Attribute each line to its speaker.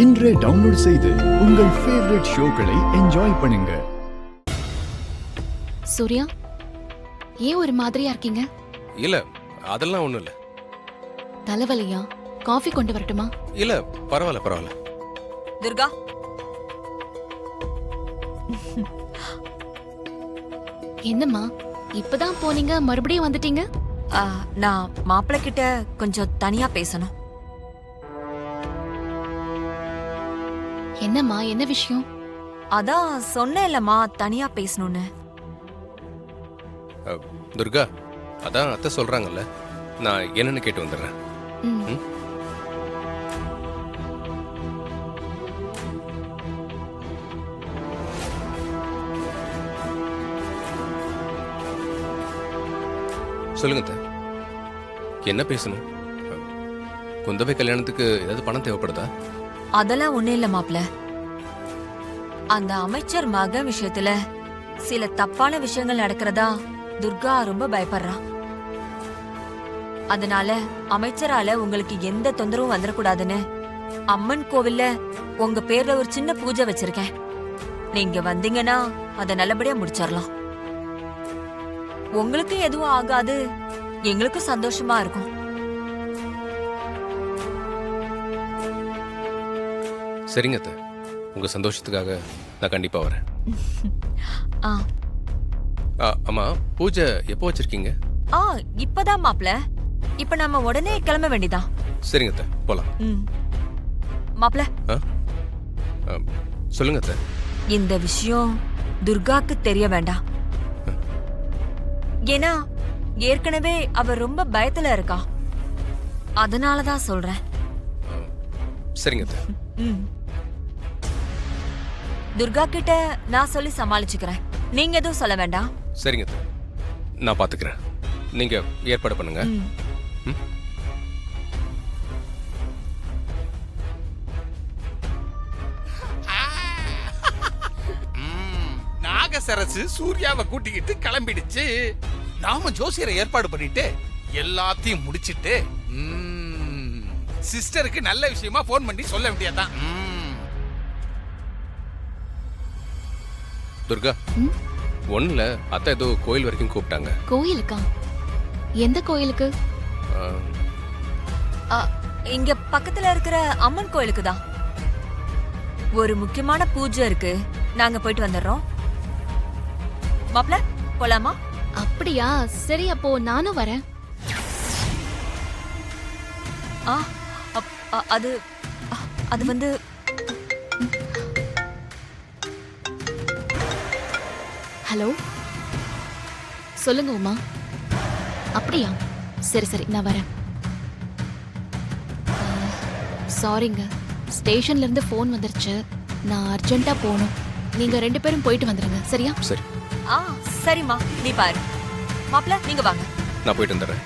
Speaker 1: இன்றே டவுன்லோட் செய்து உங்கள் ஃபேவரட் ஷோக்களை என்ஜாய் பண்ணுங்க.
Speaker 2: சூர்யா, ஏன் ஒரு மாதிரியா இருக்கீங்க?
Speaker 3: இல்ல அதெல்லாம் ஒண்ணும் இல்ல.
Speaker 2: தலைவலியா? காஃபி கொண்டு வரட்டுமா?
Speaker 3: இல்ல பரவாயில்ல பரவாயில்ல.
Speaker 4: துர்கா,
Speaker 2: என்னம்மா இப்பதான் போனீங்க, மறுபடியும் வந்துட்டீங்க?
Speaker 4: நான் மாப்பிள்ளை கிட்ட கொஞ்சம் தனியா பேசணும்.
Speaker 2: என்னம்மா, என்ன விஷயம்?
Speaker 4: அதான் சொன்னேன்லம்மா தனியா பேசணும்னு.
Speaker 3: துர்கா, அதான் அத்தை சொல்றாங்கல்ல, நான் என்னன்னு கேட்டு வந்துடுறேன்.
Speaker 2: ம்.
Speaker 3: சொல்லுங்க அத்தை, என்ன பேசணும்? குந்தவை கல்யாணத்துக்கு ஏதாவது பணம் தேவைப்படுதா?
Speaker 4: அதெல்லாம் ஒண்ணு இல்ல மாப்பிள்ள. அந்த அமைச்சர் மகன் விஷயத்துல சில தப்பான விஷயங்கள் நடக்கிறதா துர்கா ரொம்ப பயப்படுறா. அதனால அமைச்சரால உங்களுக்கு எந்த தொந்தரவும் வந்துடக்கூடாதுன்னு அம்மன் கோவில்ல உங்க பேர்ல ஒரு சின்ன பூஜை வச்சிருக்கேன். நீங்க வந்தீங்கன்னா அத நல்லபடியா முடிச்சிடலாம். உங்களுக்கு எதுவும் ஆகாது, எங்களுக்கும் சந்தோஷமா இருக்கும்.
Speaker 3: சரிங்க அத்தை, உங்க சந்தோஷத்துக்காக நான் கண்டிப்பா வரேன். அம்மா, பூஜை எப்போ வச்சிருக்கீங்க?
Speaker 4: இப்பதான் மாப்ள. இப்ப நம்ம உடனே கிளம்ப வேண்டியதான்.
Speaker 3: சரிங்க அத்தை, போலாம்.
Speaker 4: மாப்ள,
Speaker 3: சொல்லுங்க அத்தை.
Speaker 4: இந்த விஷயம் துர்காக்கு தெரிய வேண்டாம். ஏன்னா ஏற்கனவே அவ ரொம்ப பயத்துல இருக்கா. அதனாலதான் சொல்றேன்.
Speaker 3: சரிங்க அத்தை.
Speaker 4: துர்கா கிட்ட நான் சொல்லி சமாளிச்சுக்கிறேன். நீங்க எதுவும் சொல்ல வேண்டாம்.
Speaker 3: சரிங்க அத்தை, நான் பாத்துக்கிறேன். நீங்க ஏற்பாடு பண்ணுங்க.
Speaker 5: நாகசரசு சூர்யாவை கூட்டிக்கிட்டு கிளம்பிடுச்சு. நாம ஜோசியரை ஏற்பாடு பண்ணிட்டு எல்லாத்தையும் முடிச்சிட்டு சிஸ்டருக்கு நல்ல விஷயமா போன் பண்ணி சொல்ல வேண்டியதான்.
Speaker 3: துர்கா, ஒண்ணுல அத்தை ஏதோ கோயில் வரைக்கும் கூப்பிட்டாங்க.
Speaker 2: கோயிலுக்கா? எந்த கோயிலுக்கு?
Speaker 4: இங்க பக்கத்துல இருக்கிற அம்மன் கோயிலுக்கு தான். ஒரு முக்கியமான பூஜை இருக்கு. நாங்க போயிட்டு வந்துடுறோம். மாப்ள, போலாமா?
Speaker 2: அப்படியா? சரி, அப்போ நானும் வரேன்.
Speaker 4: அது அது வந்து
Speaker 2: ஹலோ, சொல்லுங்க உமா. அப்படியா? சரி சரி, நான் வரேன். சாரிங்க, ஸ்டேஷன்ல இருந்து ஃபோன் வந்துருச்சு. நான் அர்ஜென்ட்டா போகணும். நீங்க 2 பேரும் போயிட்டு வந்துருங்க, சரியா?
Speaker 3: சரி.
Speaker 4: சரிம்மா, நீ பாரு. மாப்ள, நீங்க வாங்க.
Speaker 3: நான் போயிட்டு வந்துடுறேன்.